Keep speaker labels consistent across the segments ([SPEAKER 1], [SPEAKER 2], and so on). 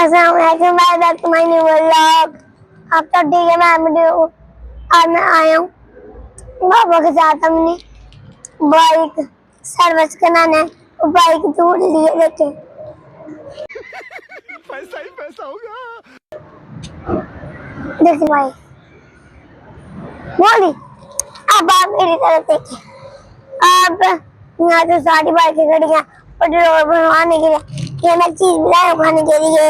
[SPEAKER 1] अस्सलामुअलैकुम भाई, तुम्हारी न्यू व्लॉग। अब तो ठीक है, मैं वीडियो आज मैं आया हूँ पापा के साथ। हमने बाइक सर्विस कराना है, वो बाइक दूर लिए देखे।
[SPEAKER 2] पैसा ही पैसा होगा।
[SPEAKER 1] देखिए भाई, बोली अब आप मेरी तरफ देखिए। अब यहाँ तो सारी बाइकें खड़ी हैं पेट्रोल भरवाने के लिए। ये मैं चीज लाया खाने के लिए,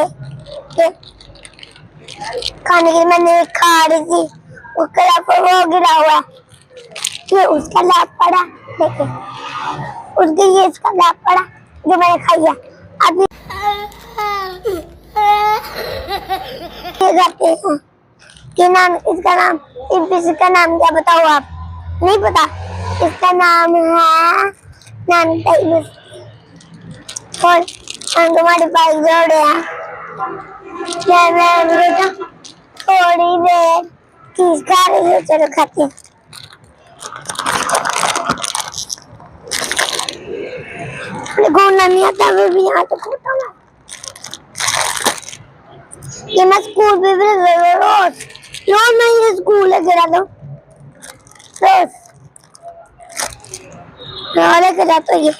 [SPEAKER 1] खाने के लिए मैंने खा रही थी, उसके ऊपर वो गिरा हुआ है, ये उसका लाभ पड़ा। देखिए उसके ये इसका लाभ पड़ा जो मैंने खाई है। अभी ये करते हैं कि नाम, इसका नाम, इसका नाम क्या बताओ आप? नहीं पता? इसका नाम है नाम टाइबस। और हम तुम्हारे पास जोड़े हैं। मैं थोड़ी देर चीज खा रही हूँ, चलो खाते हैं। घूमना नहीं आता भी यहाँ तो घूमता हूँ। ये मैं स्कूल भी रोज रोज मैं ये स्कूल लेके जाता हूँ, रोज लेके जाता हूँ। ये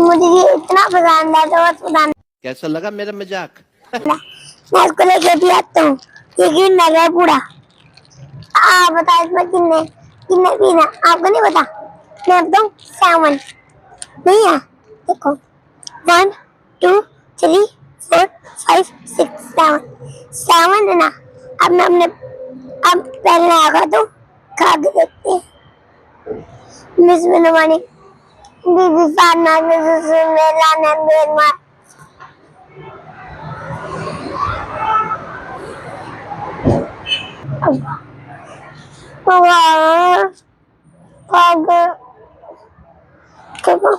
[SPEAKER 1] मुझे ये इतना पसंद आता है, बस पसंद।
[SPEAKER 2] कैसा लगा मेरा मजाक?
[SPEAKER 1] मैं इसको लेके भी आता हूँ। ये गिन लगा पूरा। आप बता इसमें कितने कितने पीना, आपको नहीं पता? मैं बताऊँ 7 नहीं है। देखो 1 2 3 4 5 6 7 है ना। अब मैं अपने अब पहले आगा तो खा के देखते हैं। मिस बनवानी बीबी फाना मिस मेला नंबर वाह आगे देखो।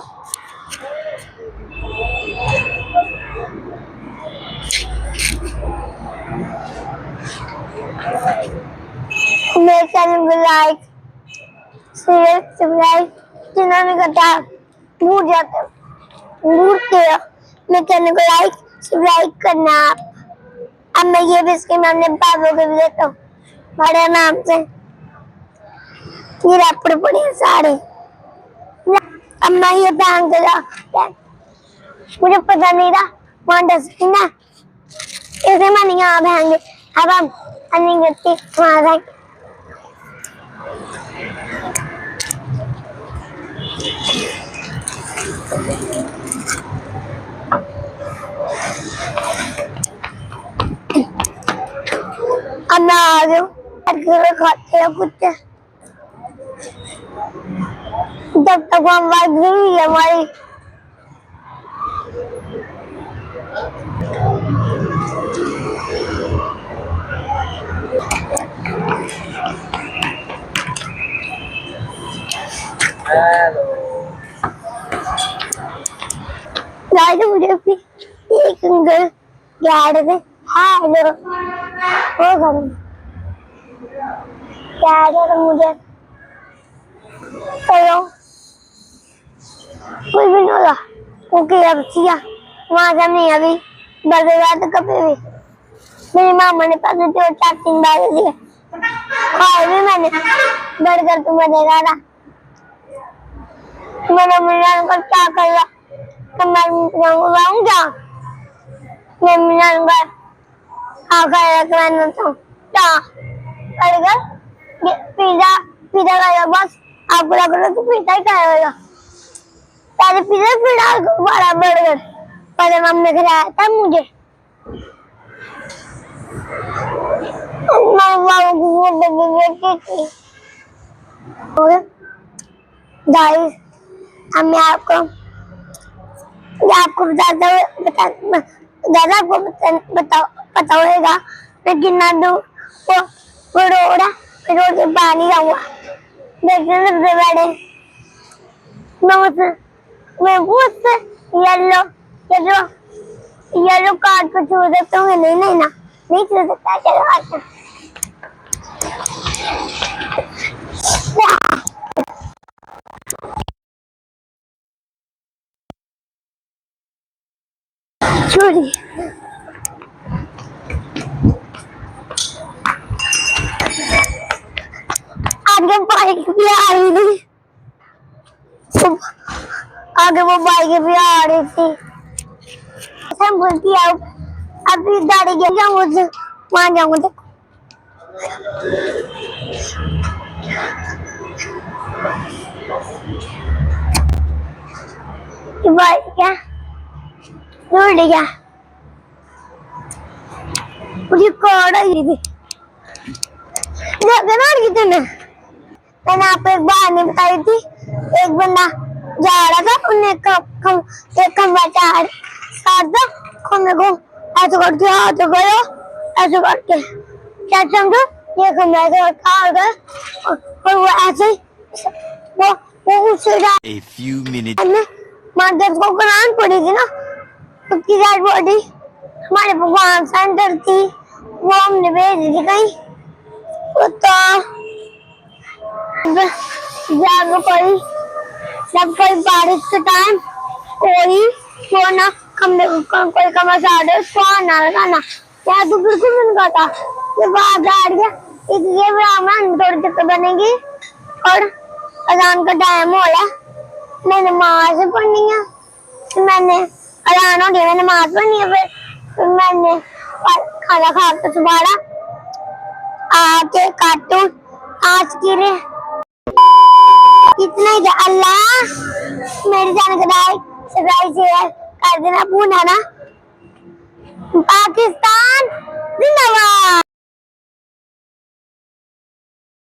[SPEAKER 1] मेरे चैनल को लाइक शेयर सब्सक्राइब जिन्होंने करता भूल जाते भूलते हो, मेरे चैनल को लाइक सब्सक्राइब करना आप। अब मैं ये बिस्किट मैं अपने पापा को भी देता हूँ बड़े नाम से। ये रैपर पड़े हैं सारे। अब मैं ये बैंक का मुझे पता नहीं था वहाँ डस्टबिन है, इसे मैंने यहाँ फेंगे। अब हम नहीं करती वहाँ फेंक। अब मैं आ गई हूँ खाते हैं कुछ, जब तक हम बात नहीं है हमारी। मुझे भी एक अंकल क्या रहे थे, हेलो वो घर क्या रहे मुझे चलो कोई भी नहीं होगा क्योंकि अब सिया वहाँ से नहीं अभी बगेगा तो कभी भी मेरी मामा ने पैसे थे 4-3 बार दिए और भी मैंने बर्गर तुम्हें देखा था। मैंने मिला कर क्या कर रहा तो मैं जाऊंगा मैं मिला कर आकर तो मैंने तो क्या बर्गर पिज्जा पिज्जा खाया बस। आपको लग रहा है कि पिज्जा ही खाएगा पहले पिज्जा फिर बड़ा बर्गर पहले मम्मी खिलाया था मुझे। गाइस अब मैं आपको दादा आपको पता होगा मैं कितना दूर वो रोड है, रोड के पानी जाऊंगा देखने सबसे बड़े मैं बहुत येलो येलो येलो कार्ड को छू सकता हूँ। नहीं नहीं ना नहीं छू सकता। चलो अच्छा छोड़ी आगे बाइक भी आ रही थी, आगे वो बाइक भी आ रही थी। सब बोलती है अभी गाड़ी गया मुझे वहां जाऊंगा। बाइक क्या उड़ गया, मुझे कार आई थी ना कितने। मैंने आपको एक बात नहीं बताई थी, एक बंदा जा रहा था, उन्हें एक खंबा साथ खंबे को ऐसे करके हाथ करो, ऐसे करके क्या समझो, ये खंबा ऐसे गया और वो ऐसे वो उससे
[SPEAKER 3] A few minutes.
[SPEAKER 1] मदद को करान पड़ी थी ना, उसकी डेड बॉडी हमारे भगवान से अंदर थी, वो हमने भेज दी थी कहीं। तो जब कोई बारिश के टाइम कोई वो ना कोई कमर से आड़े उसको आना लगाना, या तो बिल्कुल नहीं कहता ये बात आ रही है, इसलिए ब्राह्मण थोड़ी दिक्कत बनेगी। और अजान का टाइम हो रहा है, मैंने नमाज पढ़नी है, मैंने अजान हो गया, मैंने नमाज पढ़नी है, फिर मैंने खाना खा के सुबह आके कार्टून आज की रे इतना ही। अल्लाह मेरी जान का लाइक सब्सक्राइब शेयर कर देना भूलना ना। पाकिस्तान जिंदाबाद।